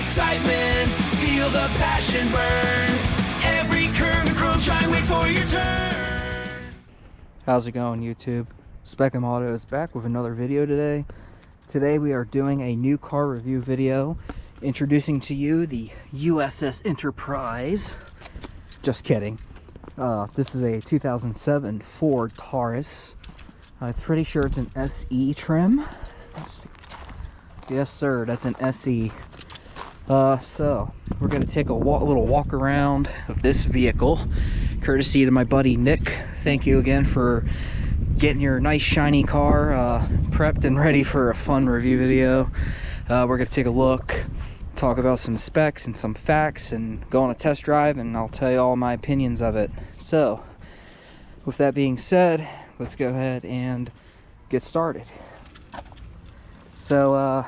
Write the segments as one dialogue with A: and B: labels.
A: excitement, feel the passion burn. Every curve and chrome shine, wait for your turn.
B: How's it going, YouTube? Spec'em Auto is back with another video today. Today we are doing a new car review video, introducing to you the USS Enterprise. Just kidding. This is a 2007 Ford Taurus. I'm pretty sure it's an SE trim. Yes, sir, that's an SE. So we're gonna take a little walk around of this vehicle, courtesy to my buddy Nick. Thank you again for getting your nice shiny car prepped and ready for a fun review video. We're gonna take a look, talk about some specs and some facts, and go on a test drive, and I'll tell you all my opinions of it. So with that being said, let's go ahead and get started. So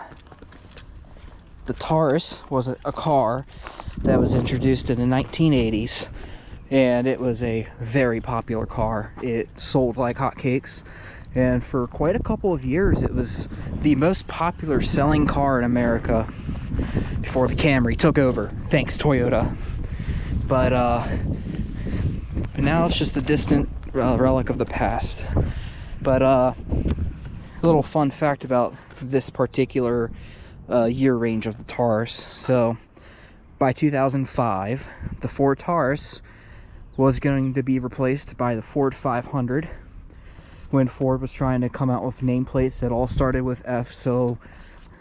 B: the Taurus was a car that was introduced in the 1980s, and it was a very popular car. It sold like hotcakes, and for quite a couple of years it was the most popular selling car in America before the Camry took over. Thanks, Toyota. But now it's just a distant relic of the past. But a little fun fact about this particular year range of the Taurus. So by 2005, the Ford Taurus was going to be replaced by the Ford 500 when Ford was trying to come out with nameplates that all started with F. So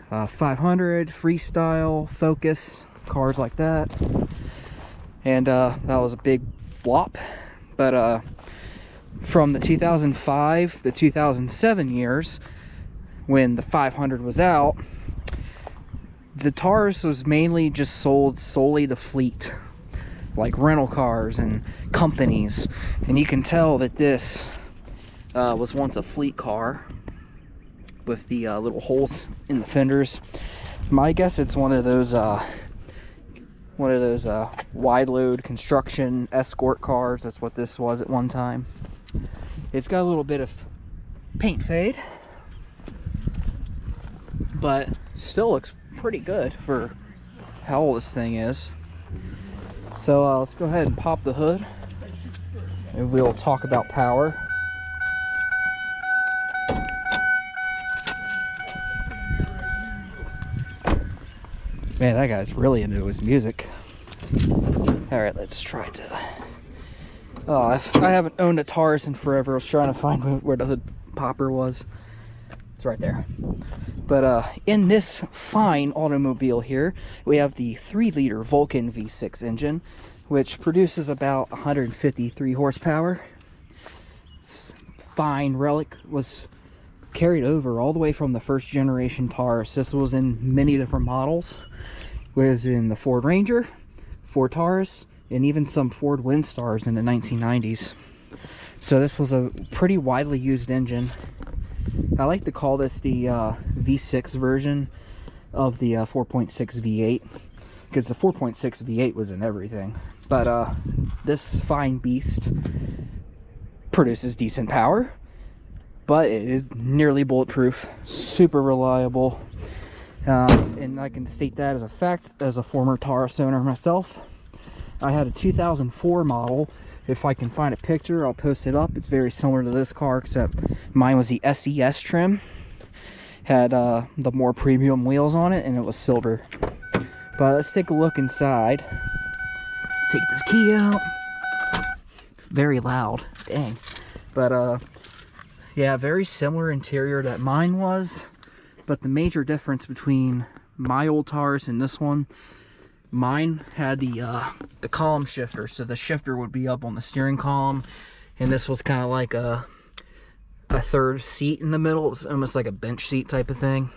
B: 500, Freestyle, Focus, cars like that. And that was a big flop. But from the 2005 to 2007 years, when the 500 was out, the Taurus was mainly just sold solely to fleet, like rental cars and companies. And you can tell that this was once a fleet car with the little holes in the fenders. My guess it's one of those wide load construction escort cars. That's what this was at one time. It's got a little bit of paint fade, but still looks pretty good for how old this thing is. So let's go ahead and pop the hood, and we'll talk about power. Man, that guy's really into his music. All right, let's try to. Oh, I haven't owned a Taurus in forever. I was trying to find where the hood popper was. It's right there. But in this fine automobile here, we have the 3-liter Vulcan V6 engine, which produces about 153 horsepower. This fine relic was carried over all the way from the first generation Taurus. This was in many different models. It was in the Ford Ranger, Ford Taurus, and even some Ford Windstars in the 1990s. So this was a pretty widely used engine. I like to call this the V6 version of the 4.6 V8, because the 4.6 V8 was in everything. But this fine beast produces decent power, but it is nearly bulletproof, super reliable. And I can state that as a fact, as a former Taurus owner myself. I had a 2004 model. If I can find a picture, I'll post it up. It's very similar to this car, except mine was the SES trim. Had the more premium wheels on it, and it was silver. But let's take a look inside. Take this key out. Very loud, dang. But yeah, very similar interior that mine was. But the major difference between my old Taurus and this one, mine had the column shifter, so the shifter would be up on the steering column, and this was kind of like a third seat in the middle. It was almost like a bench seat type of thing.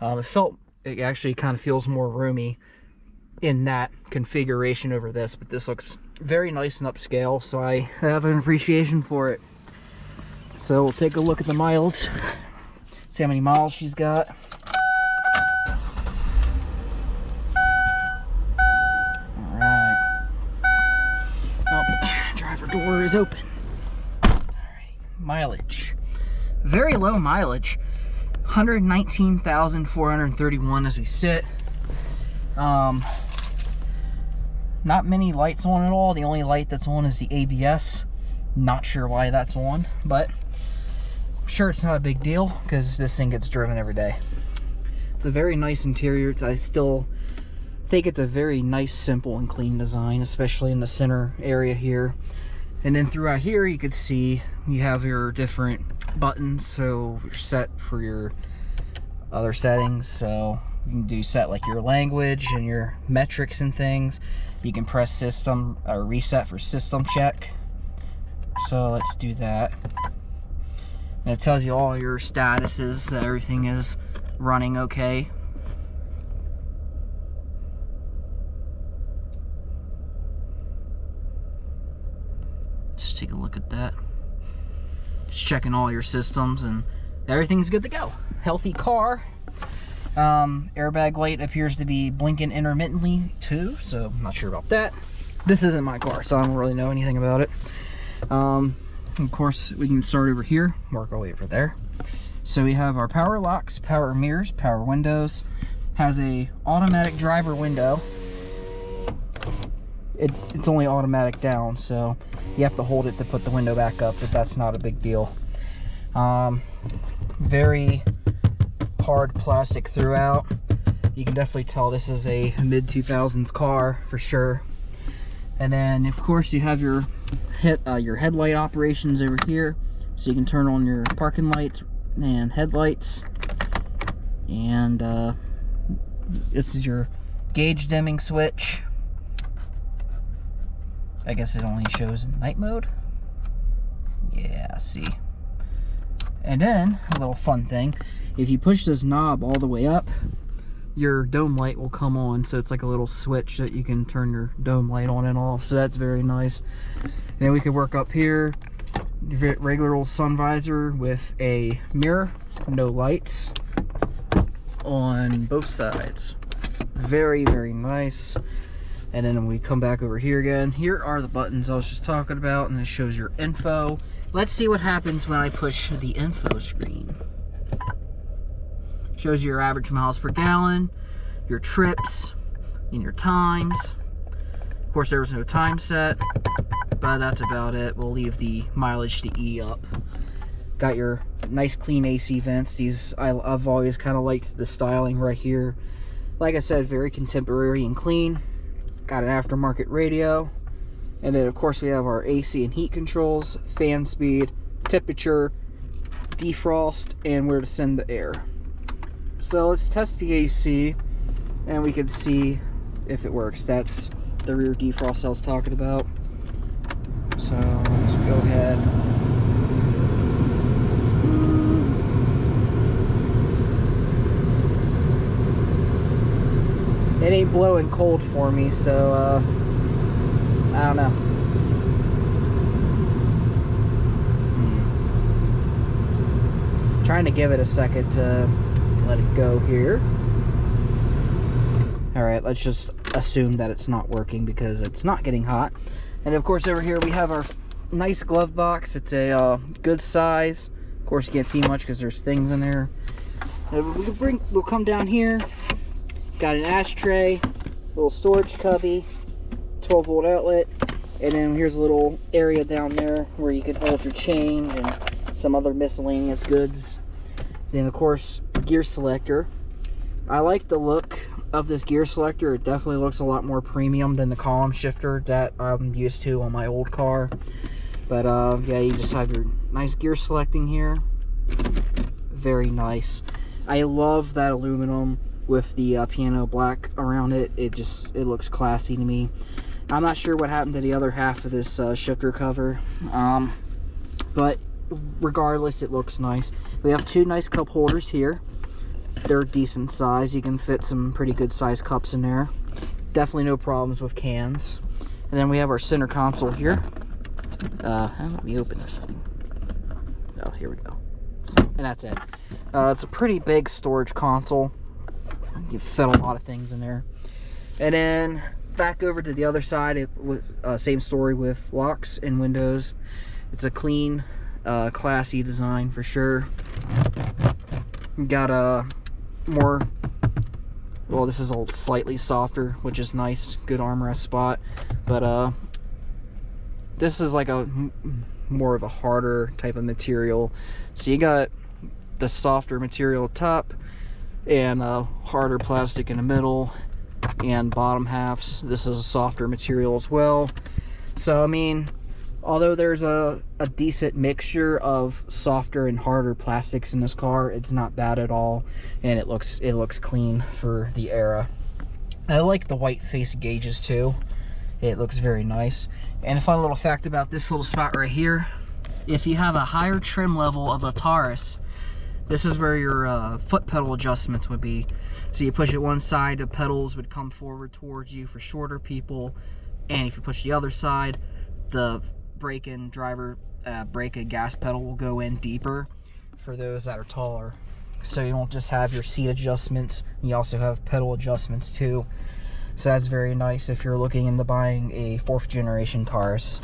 B: It actually kind of feels more roomy in that configuration over this, but this looks very nice and upscale, so I have an appreciation for it. So we'll take a look at the mileage, see how many miles she's got. Door is open. All right, mileage. Very low mileage. 119,431 as we sit. Not many lights on at all. The only light that's on is the ABS. Not sure why that's on, but I'm sure it's not a big deal because this thing gets driven every day. It's a very nice interior. I still think it's a very nice, simple, and clean design, especially in the center area here. And then throughout here, you could see you have your different buttons. So you're set for your other settings. So you can do set like your language and your metrics and things. You can press system or reset for system check. So let's do that. And it tells you all your statuses, that everything is running okay. Just take a look at that. Just checking all your systems and everything's good to go. Healthy car. Airbag light appears to be blinking intermittently too, so I'm not sure about that. This isn't my car, so I don't really know anything about it. Of course, we can start over here, work our way over there. So we have our power locks, power mirrors, power windows. Has a automatic driver window. It's only automatic down, so you have to hold it to put the window back up, but that's not a big deal. Very hard plastic throughout. You can definitely tell this is a mid-2000s car for sure. And then of course you have your headlight operations over here, so you can turn on your parking lights and headlights. And this is your gauge dimming switch. I guess it only shows in night mode. Yeah, see. And then a little fun thing, if you push this knob all the way up, your dome light will come on. So it's like a little switch that you can turn your dome light on and off. So that's very nice. And then we could work up here, regular old sun visor with a mirror, no lights on both sides. Very, very nice. And then when we come back over here again, here are the buttons I was just talking about, and it shows your info. Let's see what happens when I push the info screen. Shows your average miles per gallon, your trips, and your times. Of course, there was no time set, but that's about it. We'll leave the mileage to E up. Got your nice clean AC vents. These, I've always kind of liked the styling right here. Like I said, very contemporary and clean. Got an aftermarket radio. And then of course we have our AC and heat controls, fan speed, temperature, defrost, and where to send the air. So let's test the AC and we can see if it works. That's the rear defrost I was talking about. So let's go ahead. It ain't blowing cold for me, so I don't know. Trying to give it a second to let it go here. Alright, let's just assume that it's not working because it's not getting hot. And of course over here we have our nice glove box. It's a good size. Of course you can't see much because there's things in there. And we'll come down here. Got an ashtray, little storage cubby, 12-volt outlet, and then here's a little area down there where you can hold your chain and some other miscellaneous goods. Then of course, gear selector. I like the look of this gear selector. It definitely looks a lot more premium than the column shifter that I'm used to on my old car. But yeah, you just have your nice gear selecting here. Very nice. I love that aluminum with the piano black around it. It looks classy to me. I'm not sure what happened to the other half of this shifter cover, but regardless, it looks nice. We have two nice cup holders here. They're decent size. You can fit some pretty good size cups in there. Definitely no problems with cans. And then we have our center console here. How do we open this thing? Oh, here we go. And that's it. It's a pretty big storage console. You fit a lot of things in there. And then back over to the other side, same story with locks and windows. It's a clean, classy design for sure. Got a more Well, this is a slightly softer, which is nice. Good armrest spot. But this is like a more of a harder type of material. So you got the softer material top and harder plastic in the middle and bottom halves. This is a softer material as well. So I mean, although there's a decent mixture of softer and harder plastics in this car, it's not bad at all, and it looks clean for the era. I like the white face gauges too. It looks very nice. And a fun little fact about this little spot right here, if you have a higher trim level of a Taurus, this is where your foot pedal adjustments would be. So you push it one side, the pedals would come forward towards you for shorter people, and if you push the other side, the brake and gas pedal will go in deeper for those that are taller. So you don't just have your seat adjustments, you also have pedal adjustments too. So that's very nice if you're looking into buying a 4th generation Taurus.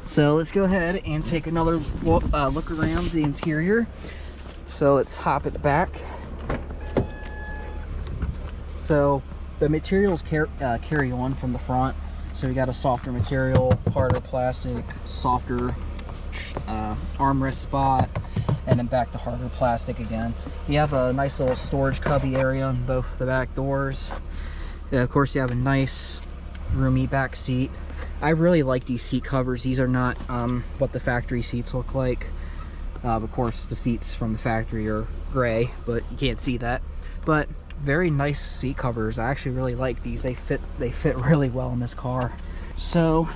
B: So let's go ahead and take another look around the interior. So let's hop it back. So the materials carry on from the front. So we got a softer material, harder plastic, softer armrest spot, and then back to harder plastic again. You have a nice little storage cubby area on both the back doors. Yeah, of course, you have a nice roomy back seat. I really like these seat covers. These are not what the factory seats look like. Of course, the seats from the factory are gray, but you can't see that. But very nice seat covers. I actually really like these. They fit really well in this car. So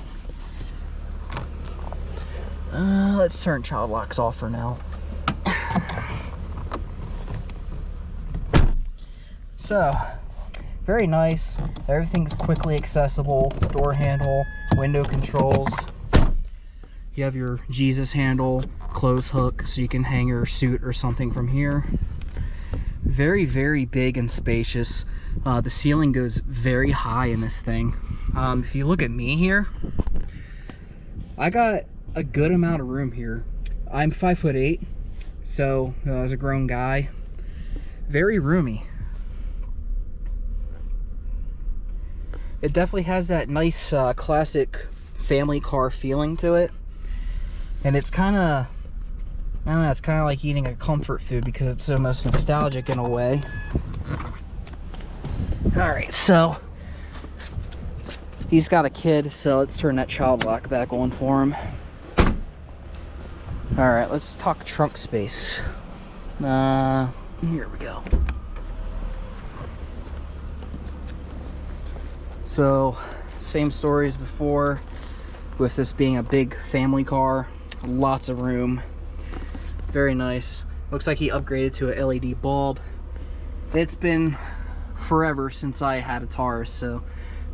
B: let's turn child locks off for now. So very nice. Everything's quickly accessible. Door handle, window controls. You have your Jesus handle, clothes hook, so you can hang your suit or something from here. Very, very big and spacious. The ceiling goes very high in this thing. If you look at me here, I got a good amount of room here. I'm 5'8", so as a grown guy, very roomy. It definitely has that nice classic family car feeling to it, and it's kind of, I don't know, it's kind of like eating a comfort food because it's almost nostalgic in a way. Alright, so he's got a kid, so let's turn that child lock back on for him. Alright, let's talk trunk space. Here we go. So, same story as before, with this being a big family car, lots of room. Very nice. Looks like he upgraded to a LED bulb. It's been forever since I had a Taurus, so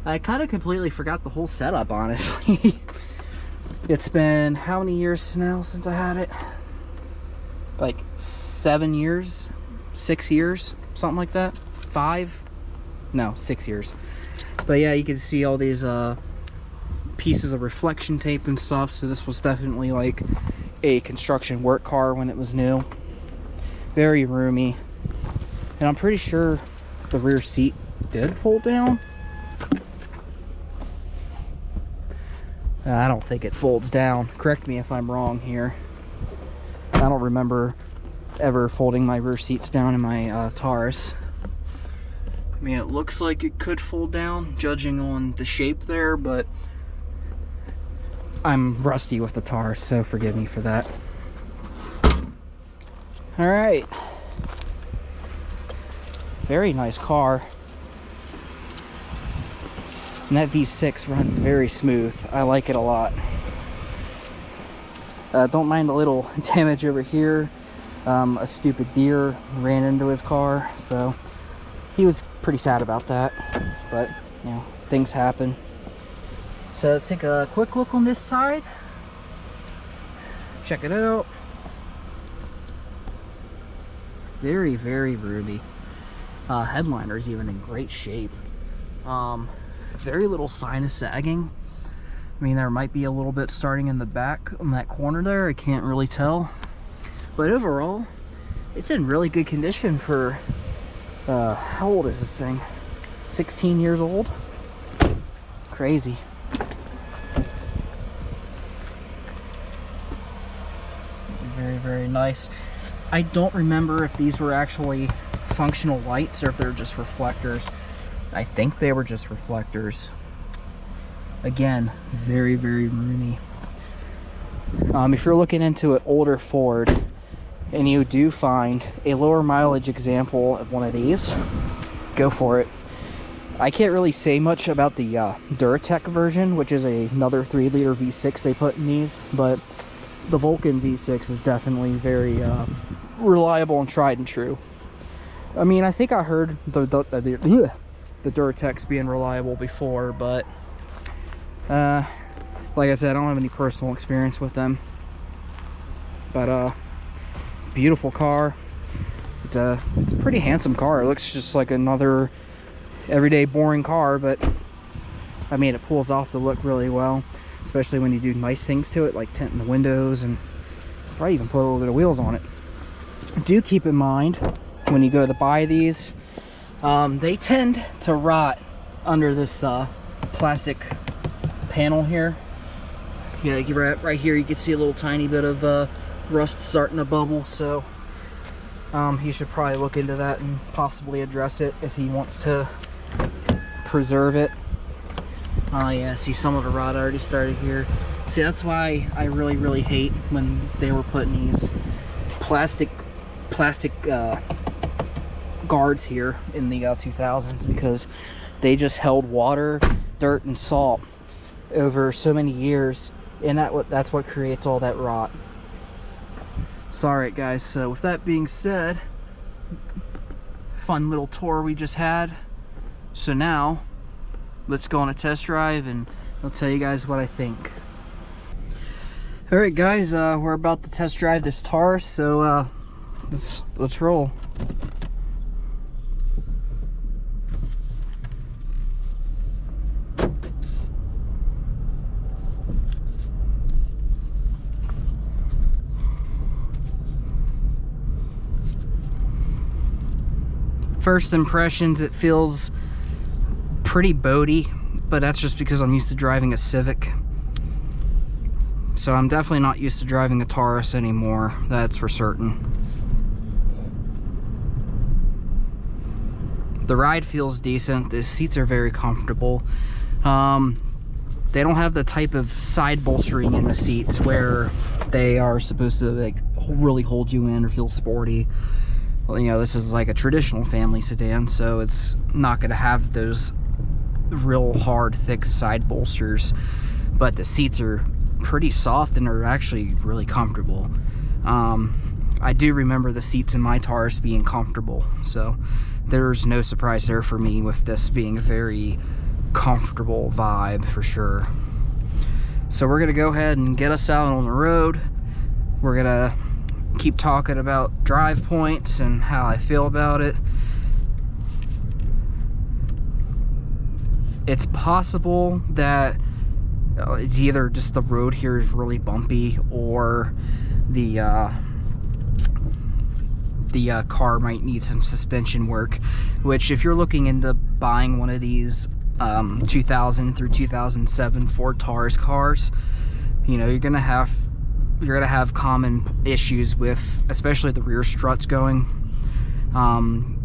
B: I kind of completely forgot the whole setup, honestly. It's been how many years now since I had it? Like 7 years? 6 years? Something like that? 5? No, 6 years. But yeah, you can see all these pieces of reflection tape and stuff, so this was definitely like a construction work car when it was new. Very roomy, and I'm pretty sure the rear seat did fold down. I don't think it folds down. Correct me if I'm wrong here. I don't remember ever folding my rear seats down in my Taurus. I mean, it looks like it could fold down, judging on the shape there, but I'm rusty with the Taurus, so forgive me for that. Alright. Very nice car. And that V6 runs very smooth. I like it a lot. Don't mind a little damage over here. A stupid deer ran into his car, so he was pretty sad about that, but you know, things happen. So let's take a quick look on this side. Check it out. Very, very roomy. Headliner's even in great shape. Very little sign of sagging. I mean, there might be a little bit starting in the back on that corner there. I can't really tell. But overall, it's in really good condition for How old is this thing? 16 years old? Crazy. Very, very nice. I don't remember if these were actually functional lights or if they're just reflectors. I think they were just reflectors. Again, very, very roomy. If you're looking into an older Ford and you do find a lower mileage example of one of these, go for it. I can't really say much about the Duratec version, which is another 3-liter V6 they put in these, but the Vulcan V6 is definitely very reliable and tried and true. I mean, I think I heard the Duratecs being reliable before, but like I said, I don't have any personal experience with them. But beautiful car. It's a pretty handsome car. It looks just like another everyday boring car, but I mean, it pulls off the look really well, especially when you do nice things to it, like tinting the windows and probably even put a little bit of wheels on it. Do keep in mind when you go to buy these, they tend to rot under this plastic panel here. Yeah, right here you can see a little tiny bit of rust starting to bubble, so he should probably look into that and possibly address it if he wants to preserve it. Oh yeah, see, some of the rot already started here. See, that's why I really, really hate when they were putting these plastic guards here in the 2000s, because they just held water, dirt, and salt over so many years, and that's what creates all that rot. So alright guys, so with that being said, fun little tour we just had. So now let's go on a test drive and I'll tell you guys what I think. Alright guys, we're about to test drive this Taurus, so let's roll. First impressions, it feels pretty boaty, but that's just because I'm used to driving a Civic. So I'm definitely not used to driving a Taurus anymore, that's for certain. The ride feels decent, the seats are very comfortable. They don't have the type of side bolstering in the seats where they are supposed to like really hold you in or feel sporty. Well, you know, this is like a traditional family sedan, so it's not going to have those real hard, thick side bolsters, but the seats are pretty soft and are actually really comfortable. I do remember the seats in my Taurus being comfortable, so there's no surprise there for me with this being a very comfortable vibe for sure. So we're gonna go ahead and get us out on the road. We're gonna keep talking about drive points and how I feel about it. It's possible that it's either just the road here is really bumpy, or the car might need some suspension work, which if you're looking into buying one of these 2000 through 2007 Ford Taurus cars, you know, you're gonna have common issues with, especially the rear struts going.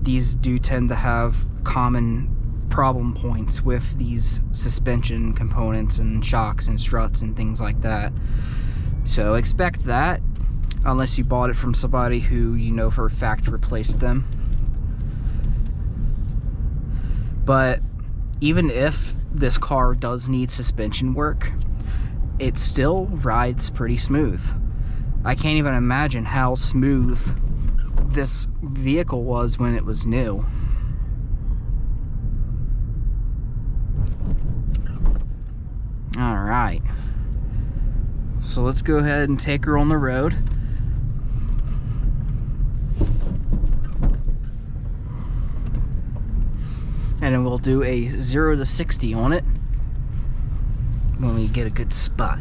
B: These do tend to have common problem points with these suspension components and shocks and struts and things like that. So expect that, unless you bought it from somebody who you know for a fact replaced them. But even if this car does need suspension work, it still rides pretty smooth. I can't even imagine how smooth this vehicle was when it was new. All right, so let's go ahead and take her on the road. And then we'll do a 0 to 60 on it when we get a good spot.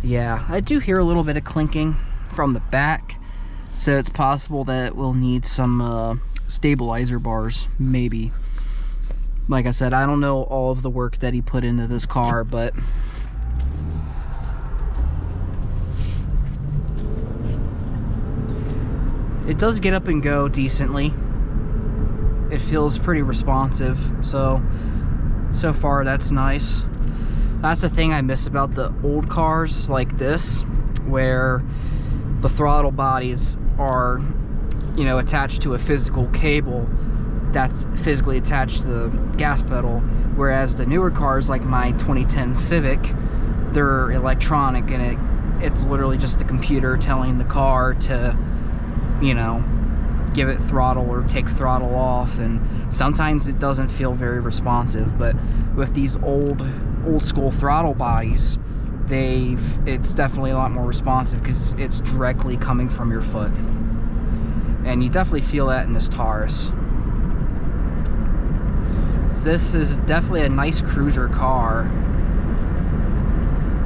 B: Yeah, I do hear a little bit of clinking from the back. So it's possible that we'll need some stabilizer bars, maybe. Like I said, I don't know all of the work that he put into this car, but it does get up and go decently. It feels pretty responsive, so far that's nice. That's the thing I miss about the old cars like this, where the throttle bodies are, you know, attached to a physical cable that's physically attached to the gas pedal, whereas the newer cars like my 2010 Civic, they're electronic, and it's literally just the computer telling the car to, you know, give it throttle or take throttle off, and sometimes it doesn't feel very responsive. But with these old school throttle bodies, it's definitely a lot more responsive because it's directly coming from your foot, and you definitely feel that in this Taurus. This is definitely a nice cruiser car.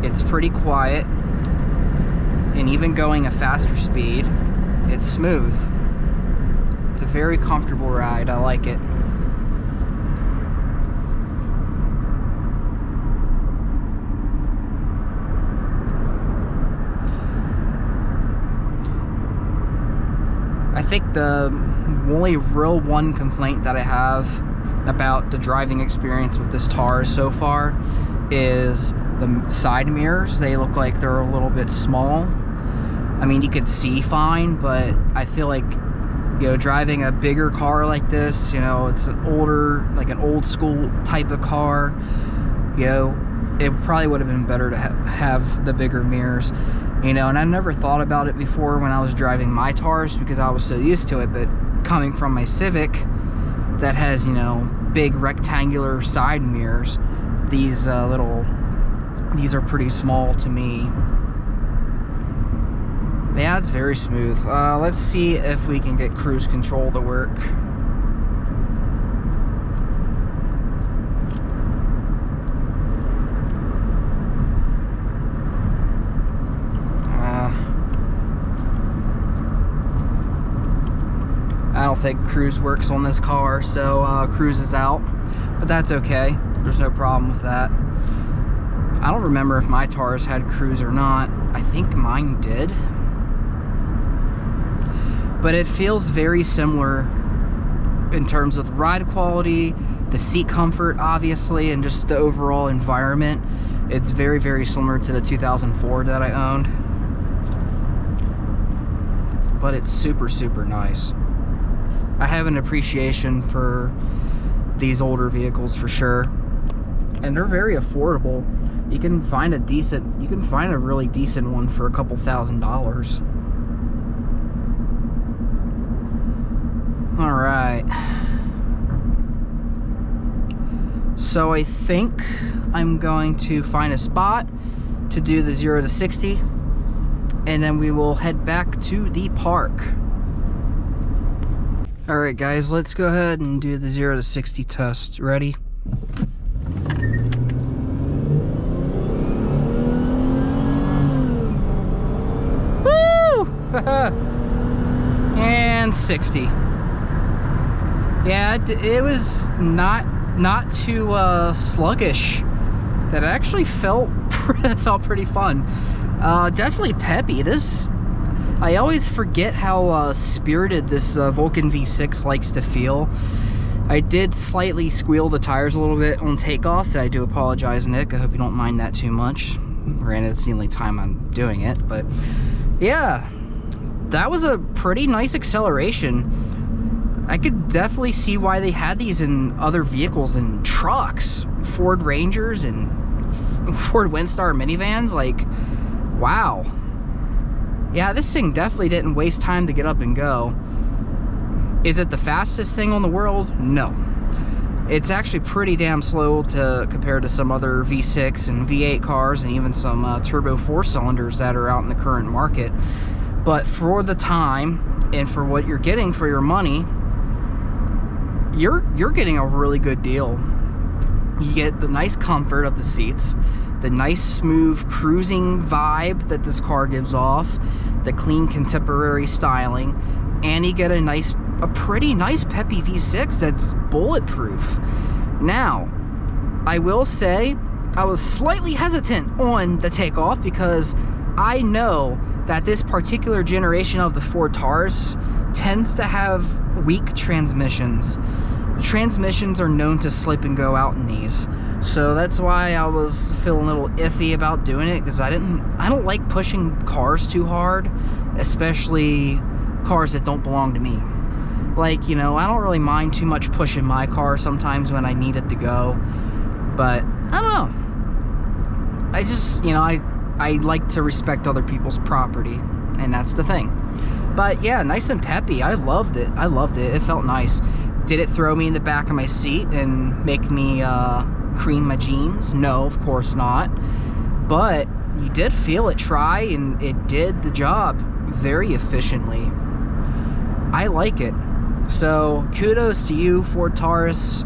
B: It's pretty quiet, and even going a faster speed, it's smooth. It's a very comfortable ride. I like it. I think the only real one complaint that I have about the driving experience with this Taurus so far is the side mirrors. They look like they're a little bit small. I mean, you could see fine, but I feel like, you know, driving a bigger car like this, you know, it's an older, like an old school type of car, you know, it probably would have been better to have the bigger mirrors, you know. And I never thought about it before when I was driving my Taurus because I was so used to it, but coming from my Civic that has, you know, big rectangular side mirrors, these are pretty small to me. Yeah, it's very smooth. Let's see if we can get cruise control to work. I don't think cruise works on this car, so cruise is out, but that's okay. There's no problem with that. I don't remember if my Taurus had cruise or not. I think mine did. But it feels very similar in terms of the ride quality, the seat comfort, obviously, and just the overall environment. It's very, very similar to the 2004 that I owned. But it's super, super nice. I have an appreciation for these older vehicles for sure. And they're very affordable. You can find a really decent one for a couple $1,000s. All right. So I think I'm going to find a spot to do the 0 to 60, and then we will head back to the park. All right, guys, let's go ahead and do the 0 to 60 test. Ready? Woo! And 60. Yeah, it was not too sluggish. That actually felt pretty fun. Definitely peppy. I always forget how spirited this Vulcan V6 likes to feel. I did slightly squeal the tires a little bit on takeoff, so I do apologize, Nick. I hope you don't mind that too much. Granted, it's the only time I'm doing it, but yeah, that was a pretty nice acceleration. I could definitely see why they had these in other vehicles and trucks, Ford Rangers and Ford Windstar minivans. Like, wow. Yeah, this thing definitely didn't waste time to get up and go. Is it the fastest thing on the world? No. It's actually pretty damn slow compared to some other V6 and V8 cars, and even some turbo 4-cylinders that are out in the current market. But for the time and for what you're getting for your money, you're getting a really good deal. You get the nice comfort of the seats, the nice smooth cruising vibe that this car gives off, the clean contemporary styling, and you get a pretty nice peppy V6 that's bulletproof. Now, I will say I was slightly hesitant on the takeoff because I know that this particular generation of the Ford Taurus tends to have weak transmissions. Transmissions are known to slip and go out in these, so that's why I was feeling a little iffy about doing it, because I don't like pushing cars too hard, especially cars that don't belong to me. Like, you know, I don't really mind too much pushing my car sometimes when I need it to go, but I don't know. I just, you know, I like to respect other people's property, and that's the thing. But yeah, nice and peppy. I loved it. It felt nice. Did it throw me in the back of my seat and make me cream my jeans? No, of course not. But you did feel it try, and it did the job very efficiently. I like it. So kudos to you, Ford Taurus,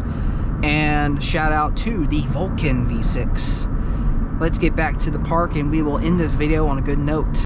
B: and shout out to the Vulcan V6. Let's get back to the park, and we will end this video on a good note.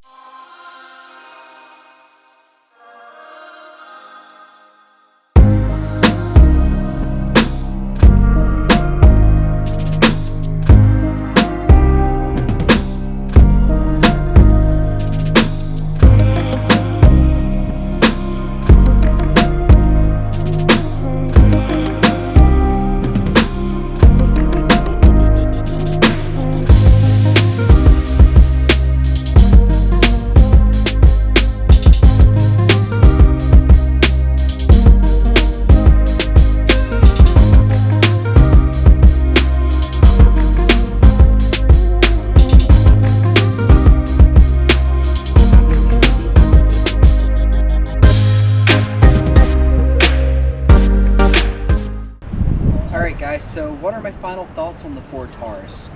B: So what are my final thoughts on the Ford Taurus?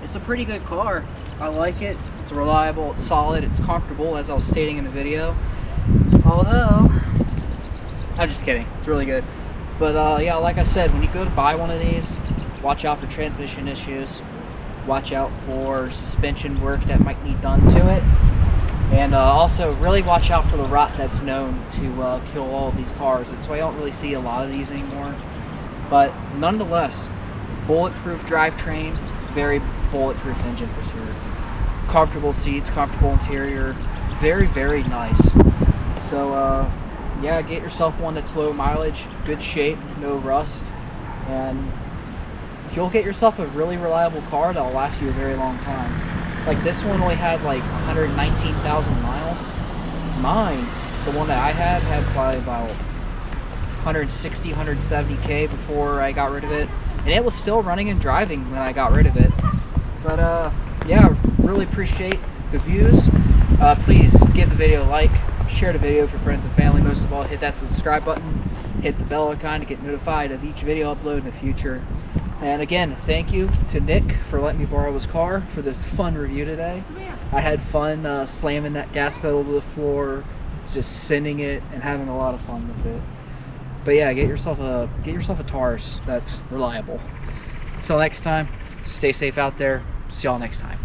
B: It's a pretty good car. I like it. It's reliable, it's solid, it's comfortable, as I was stating in the video. Although, I'm just kidding, it's really good. But yeah, like I said, when you go to buy one of these, watch out for transmission issues. Watch out for suspension work that might need done to it. And also, really watch out for the rot that's known to kill all of these cars. That's why I don't really see a lot of these anymore. But nonetheless, bulletproof drivetrain, very bulletproof engine for sure. Comfortable seats, comfortable interior, very, very nice. So yeah, get yourself one that's low mileage, good shape, no rust, and you'll get yourself a really reliable car that'll last you a very long time. Like this one only had like 119,000 miles. Mine, the one that I had probably about 160, 170K before I got rid of it, and it was still running and driving when I got rid of it. But yeah, really appreciate the views. Please give the video a like, share the video with your friends and family. Most of all, hit that subscribe button, hit the bell icon to get notified of each video upload in the future. And again, thank you to Nick for letting me borrow his car for this fun review today. I had fun slamming that gas pedal to the floor, just sending it and having a lot of fun with it. But yeah, get yourself a Taurus that's reliable. Until next time, stay safe out there. See y'all next time.